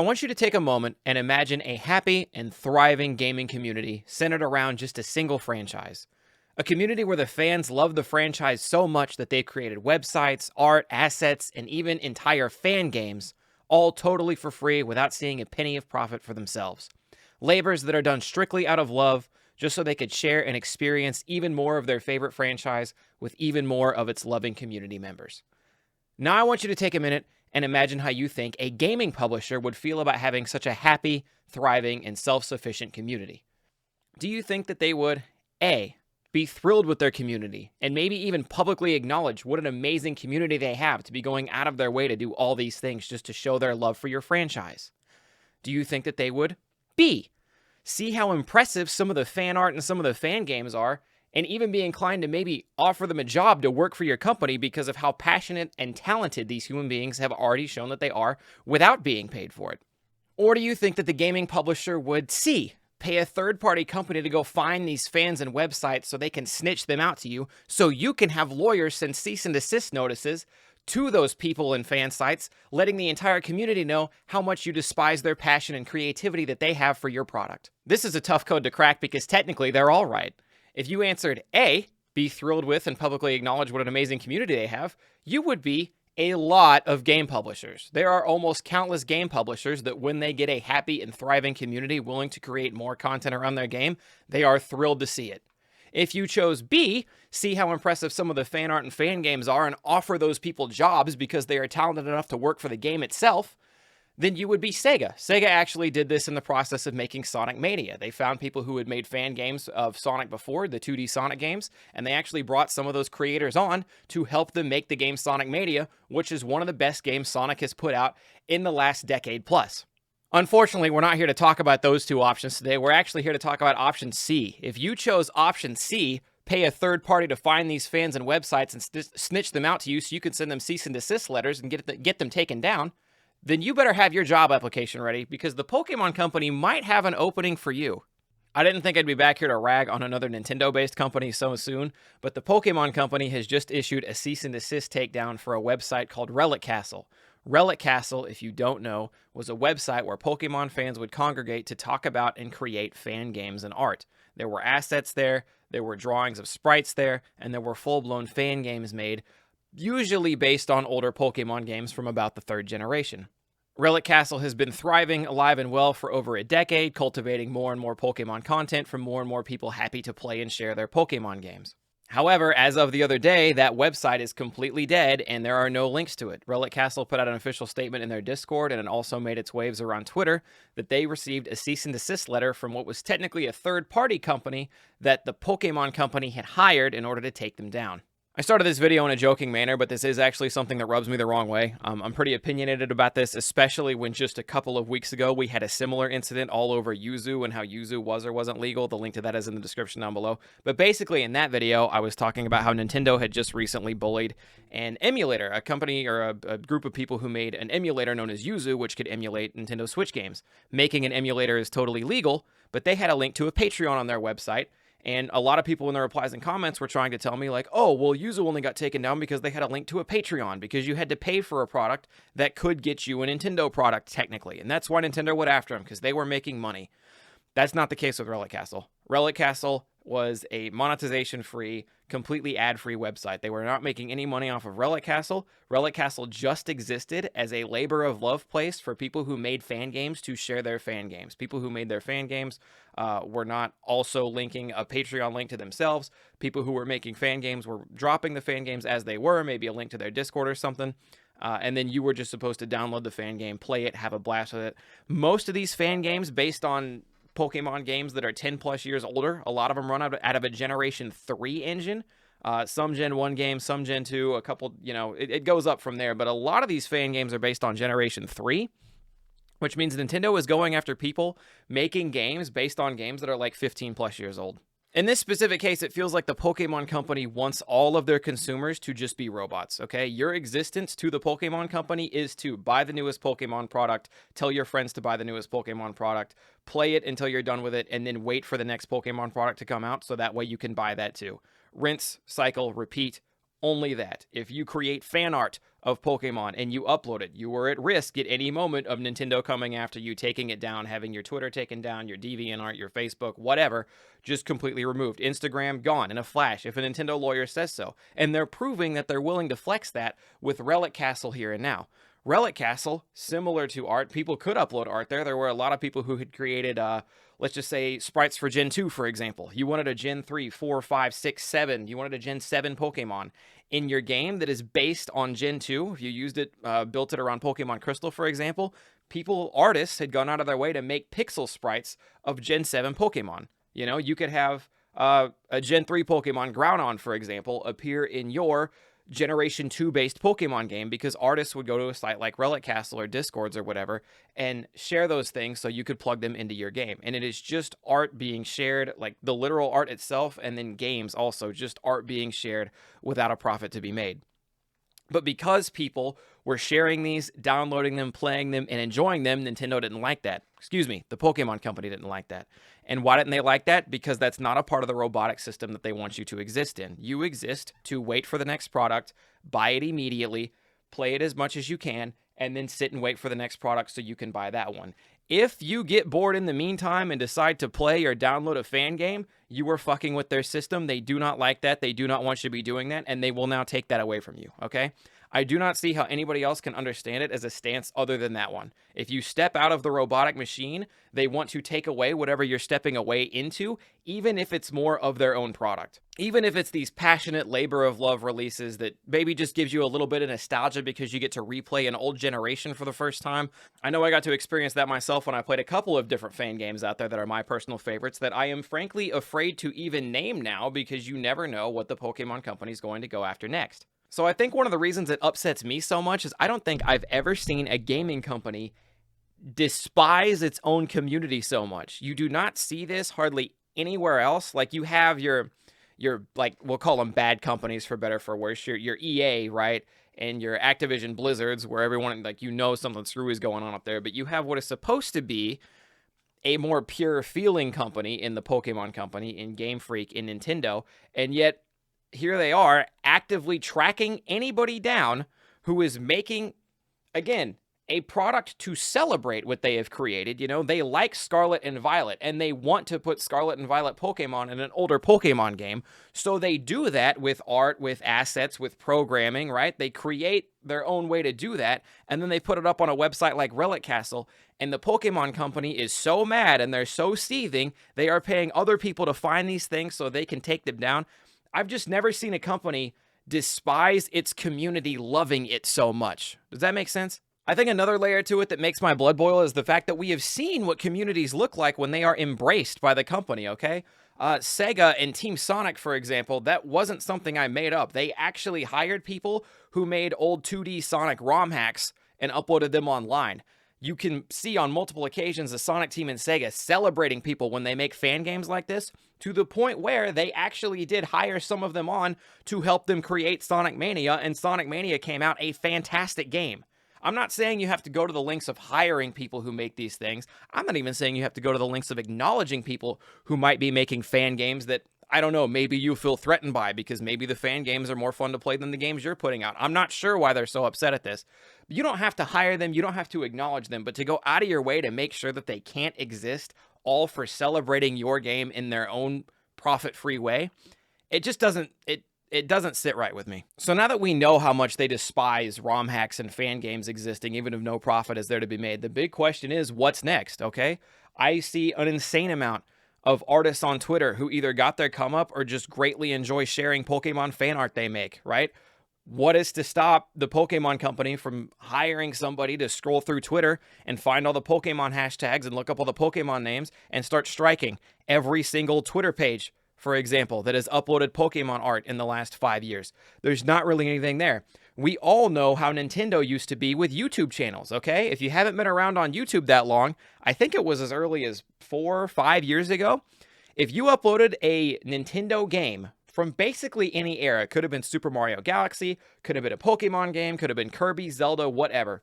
I want you to take a moment and imagine a happy and thriving gaming community centered around just a single franchise. A community where the fans love the franchise so much that they've created websites, art, assets, and even entire fan games, all totally for free without seeing a penny of profit for themselves. Labors that are done strictly out of love, just so they could share and experience even more of their favorite franchise with even more of its loving community members. Now I want you to take a minute and imagine how you think a gaming publisher would feel about having such a happy, thriving, and self-sufficient community. Do you think that they would, A, be thrilled with their community, and maybe even publicly acknowledge what an amazing community they have to be going out of their way to do all these things just to show their love for your franchise? Do you think that they would, B, see how impressive some of the fan art and some of the fan games are, and even be inclined to maybe offer them a job to work for your company because of how passionate and talented these human beings have already shown that they are without being paid for it? Or do you think that the gaming publisher would C, pay a third-party company to go find these fans and websites so they can snitch them out to you, so you can have lawyers send cease and desist notices to those people and fan sites, letting the entire community know how much you despise their passion and creativity that they have for your product? This is a tough code to crack because technically they're all right. If you answered A, be thrilled with and publicly acknowledge what an amazing community they have, you would be a lot of game publishers. There are almost countless game publishers that when they get a happy and thriving community willing to create more content around their game, they are thrilled to see it. If you chose B, see how impressive some of the fan art and fan games are and offer those people jobs because they are talented enough to work for the game itself, then you would be Sega. Sega actually did this in the process of making Sonic Mania. They found people who had made fan games of Sonic before, the 2D Sonic games, and they actually brought some of those creators on to help them make the game Sonic Mania, which is one of the best games Sonic has put out in the last decade plus. Unfortunately, we're not here to talk about those two options today. We're actually here to talk about option C. If you chose option C, pay a third party to find these fans and websites and snitch them out to you so you can send them cease and desist letters and get them taken down, then you better have your job application ready because the Pokemon Company might have an opening for you. I didn't think I'd be back here to rag on another Nintendo-based company so soon, but the Pokemon Company has just issued a cease and desist takedown for a website called Relic Castle. Relic Castle, if you don't know, was a website where Pokemon fans would congregate to talk about and create fan games and art. There were assets there were drawings of sprites there, and there were full-blown fan games made, usually based on older Pokemon games from about the 3rd generation. Relic Castle has been thriving, alive and well for over a decade, cultivating more and more Pokemon content from more and more people happy to play and share their Pokemon games. However, as of the other day, that website is completely dead and there are no links to it. Relic Castle put out an official statement in their Discord, and it also made its waves around Twitter, that they received a cease and desist letter from what was technically a third-party company that the Pokemon Company had hired in order to take them down. I started this video in a joking manner, but this is actually something that rubs me the wrong way. I'm pretty opinionated about this, especially when just a couple of weeks ago we had a similar incident all over Yuzu and how Yuzu was or wasn't legal. The link to that is in the description down below. But basically in that video, I was talking about how Nintendo had just recently bullied an emulator, a company or a group of people who made an emulator known as Yuzu, which could emulate Nintendo Switch games. Making an emulator is totally legal, but they had a link to a Patreon on their website. And a lot of people in the replies and comments were trying to tell me like, oh, well, Yuzu only got taken down because they had a link to a Patreon, because you had to pay for a product that could get you a Nintendo product technically. And that's why Nintendo went after them, because they were making money. That's not the case with Relic Castle. Relic Castle was a monetization-free, completely ad-free website. They were not making any money off of Relic Castle. Relic Castle just existed as a labor of love place for people who made fan games to share their fan games. People who made their fan games were not also linking a Patreon link to themselves. People who were making fan games were dropping the fan games as they were, maybe a link to their Discord or something. And then you were just supposed to download the fan game, play it, have a blast with it. Most of these fan games, based on Pokemon games that are 10 plus years older, a lot of them run out of a Generation 3 engine. Some Gen 1 games, some Gen 2, a couple, it goes up from there. But a lot of these fan games are based on Generation 3, which means Nintendo is going after people making games based on games that are like 15 plus years old. In this specific case, it feels like the Pokemon Company wants all of their consumers to just be robots, okay? Your existence to the Pokemon Company is to buy the newest Pokemon product, tell your friends to buy the newest Pokemon product, play it until you're done with it, and then wait for the next Pokemon product to come out so that way you can buy that too. Rinse, cycle, repeat, only that. If you create fan art of Pokemon and you upload it, you were at risk at any moment of Nintendo coming after you, taking it down, having your Twitter taken down, your DeviantArt, your Facebook, whatever, just completely removed. Instagram gone in a flash if a Nintendo lawyer says so. And they're proving that they're willing to flex that with Relic Castle here and now. Relic Castle, similar to art, people could upload art there. There were a lot of people who had created, let's just say, sprites for Gen 2, for example. You wanted a Gen 3, 4, 5, 6, 7. You wanted a Gen 7 Pokemon in your game that is based on Gen 2. If you used it, built it around Pokemon Crystal, for example, artists had gone out of their way to make pixel sprites of Gen 7 Pokemon. You know, you could have a Gen 3 Pokemon, Groudon, for example, appear in your Generation 2 based Pokemon game because artists would go to a site like Relic Castle or Discords or whatever and share those things so you could plug them into your game. And it is just art being shared, like the literal art itself, and then games also, just art being shared without a profit to be made. But because people were sharing these, downloading them, playing them, and enjoying them, Nintendo didn't like that. Excuse me, the Pokemon Company didn't like that. And why didn't they like that? Because that's not a part of the robotic system that they want you to exist in. You exist to wait for the next product, buy it immediately, play it as much as you can, and then sit and wait for the next product so you can buy that one. If you get bored in the meantime and decide to play or download a fan game, you are fucking with their system. They do not like that. They do not want you to be doing that, and they will now take that away from you, okay? I do not see how anybody else can understand it as a stance other than that one. If you step out of the robotic machine, they want to take away whatever you're stepping away into, even if it's more of their own product. Even if it's these passionate labor of love releases that maybe just gives you a little bit of nostalgia because you get to replay an old generation for the first time. I know I got to experience that myself when I played a couple of different fan games out there that are my personal favorites that I am frankly afraid to even name now because you never know what the Pokemon Company is going to go after next. So I think one of the reasons it upsets me so much is I don't think I've ever seen a gaming company despise its own community so much. You do not see this hardly anywhere else. Like you have your like, we'll call them bad companies for better or for worse, your EA, right? And your Activision Blizzards, where everyone, like, you know something screwy is going on up there. But you have what is supposed to be a more pure feeling company in the Pokemon Company, in Game Freak, in Nintendo. And yet here they are actively tracking anybody down who is making, again, a product to celebrate what they have created. You know, they like Scarlet and Violet, and they want to put Scarlet and Violet Pokemon in an older Pokemon game. So they do that with art, with assets, with programming, right? They create their own way to do that, and then they put it up on a website like Relic Castle, and the Pokemon Company is so mad and they're so seething, they are paying other people to find these things so they can take them down. I've just never seen a company despise its community loving it so much. Does that make sense? I think another layer to it that makes my blood boil is the fact that we have seen what communities look like when they are embraced by the company, okay? Sega and Team Sonic, for example, that wasn't something I made up. They actually hired people who made old 2D Sonic ROM hacks and uploaded them online. You can see on multiple occasions the Sonic team and Sega celebrating people when they make fan games like this, to the point where they actually did hire some of them on to help them create Sonic Mania, and Sonic Mania came out a fantastic game. I'm not saying you have to go to the lengths of hiring people who make these things. I'm not even saying you have to go to the lengths of acknowledging people who might be making fan games that, I don't know, maybe you feel threatened by because maybe the fan games are more fun to play than the games you're putting out. I'm not sure why they're so upset at this. You don't have to hire them. You don't have to acknowledge them. But to go out of your way to make sure that they can't exist, all for celebrating your game in their own profit-free way, it just doesn't... It doesn't sit right with me. So now that we know how much they despise ROM hacks and fan games existing, even if no profit is there to be made, the big question is, what's next, okay? I see an insane amount of artists on Twitter who either got their come up or just greatly enjoy sharing Pokemon fan art they make, right? What is to stop the Pokemon Company from hiring somebody to scroll through Twitter and find all the Pokemon hashtags and look up all the Pokemon names and start striking every single Twitter page, for example, that has uploaded Pokemon art in the last 5 years? There's not really anything there. We all know how Nintendo used to be with YouTube channels, okay? If you haven't been around on YouTube that long, I think it was as early as 4 or 5 years ago. If you uploaded a Nintendo game from basically any era, could have been Super Mario Galaxy, could have been a Pokemon game, could have been Kirby, Zelda, whatever.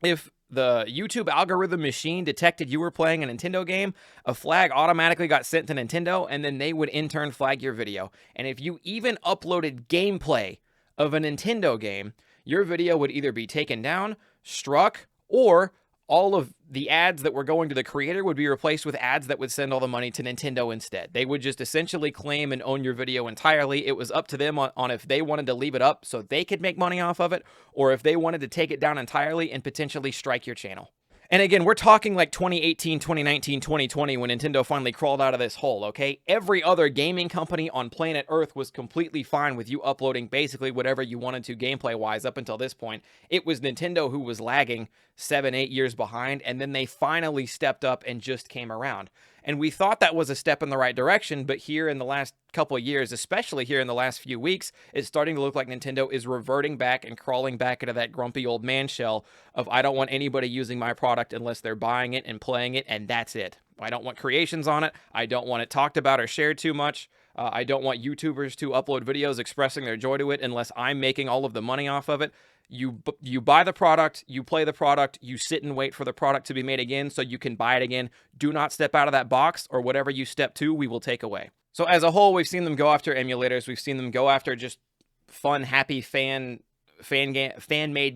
If the YouTube algorithm machine detected you were playing a Nintendo game, a flag automatically got sent to Nintendo, and then they would in turn flag your video. And if you even uploaded gameplay of a Nintendo game, your video would either be taken down, struck, or all of the ads that were going to the creator would be replaced with ads that would send all the money to Nintendo instead. They would just essentially claim and own your video entirely. It was up to them on if they wanted to leave it up so they could make money off of it, or if they wanted to take it down entirely and potentially strike your channel. And again, we're talking like 2018, 2019, 2020 when Nintendo finally crawled out of this hole, okay? Every other gaming company on planet Earth was completely fine with you uploading basically whatever you wanted to gameplay-wise up until this point. It was Nintendo who was lagging 7, 8 years behind, and then they finally stepped up and just came around. And we thought that was a step in the right direction, but here in the last couple of years, especially here in the last few weeks, it's starting to look like Nintendo is reverting back and crawling back into that grumpy old man shell of I don't want anybody using my product unless they're buying it and playing it, and that's it. I don't want creations on it. I don't want it talked about or shared too much. I don't want YouTubers to upload videos expressing their joy to it unless I'm making all of the money off of it. You buy the product, you play the product, you sit and wait for the product to be made again so you can buy it again. Do not step out of that box, or whatever you step to, we will take away. So as a whole, we've seen them go after emulators. We've seen them go after just fun, happy fan-made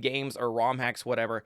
games or ROM hacks, whatever.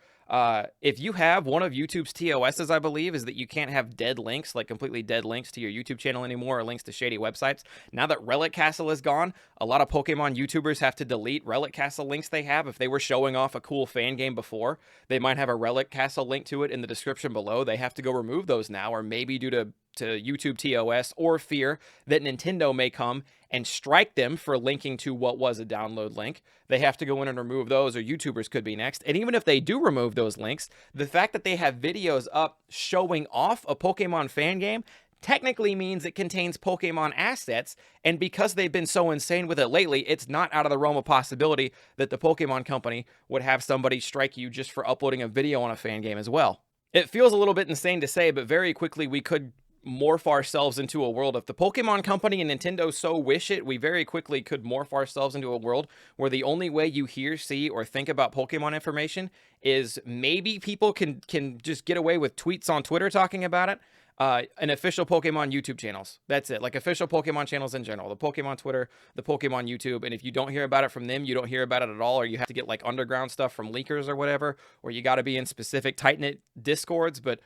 If you have one of YouTube's TOSs, I believe, is that you can't have dead links, like completely dead links to your YouTube channel anymore, or links to shady websites. Now that Relic Castle is gone, a lot of Pokemon YouTubers have to delete Relic Castle links they have. If they were showing off a cool fan game before, they might have a Relic Castle link to it in the description below. They have to go remove those now, or maybe due to YouTube TOS, or fear that Nintendo may come and strike them for linking to what was a download link. They have to go in and remove those, or YouTubers could be next. And even if they do remove those links, the fact that they have videos up showing off a Pokemon fan game technically means it contains Pokemon assets, and because they've been so insane with it lately, it's not out of the realm of possibility that the Pokemon company would have somebody strike you just for uploading a video on a fan game as well. It feels a little bit insane to say, but very quickly we could morph ourselves into a world. If the Pokemon company and Nintendo so wish it, we very quickly could morph ourselves into a world where the only way you hear, see, or think about Pokemon information is maybe people can just get away with tweets on Twitter talking about it, and official Pokemon YouTube channels. That's it. Like official Pokemon channels in general. The Pokemon Twitter, the Pokemon YouTube. And if you don't hear about it from them, you don't hear about it at all, or you have to get like underground stuff from leakers or whatever, or you got to be in specific tight-knit discords. But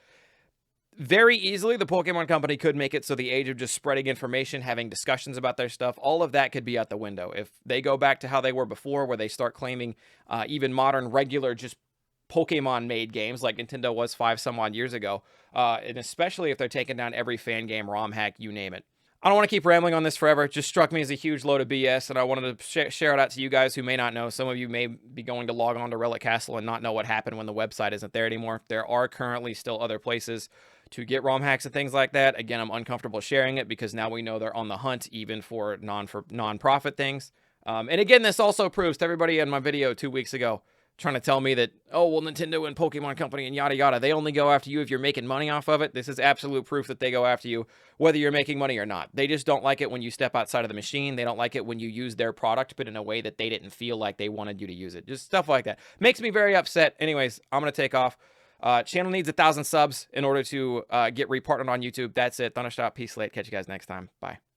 very easily, the Pokemon company could make it so the age of just spreading information, having discussions about their stuff, all of that could be out the window. If they go back to how they were before, where they start claiming even modern, regular, just Pokemon-made games like Nintendo was 5 some odd years ago, and especially if they're taking down every fan game, ROM hack, you name it. I don't want to keep rambling on this forever. It just struck me as a huge load of BS, and I wanted to share it out to you guys who may not know. Some of you may be going to log on to Relic Castle and not know what happened when the website isn't there anymore. There are currently still other places to get ROM hacks and things like that. Again, I'm uncomfortable sharing it because now we know they're on the hunt even for non-profit things. And again, this also proves to everybody in my video 2 weeks ago trying to tell me that, oh, well, Nintendo and Pokemon Company and yada yada, they only go after you if you're making money off of it. This is absolute proof that they go after you whether you're making money or not. They just don't like it when you step outside of the machine. They don't like it when you use their product, but in a way that they didn't feel like they wanted you to use it. Just stuff like that. Makes me very upset. Anyways, I'm going to take off. Channel needs 1,000 subs in order to get repartnered on YouTube. That's it. Thunderstop. Peace, late. Catch you guys next time. Bye.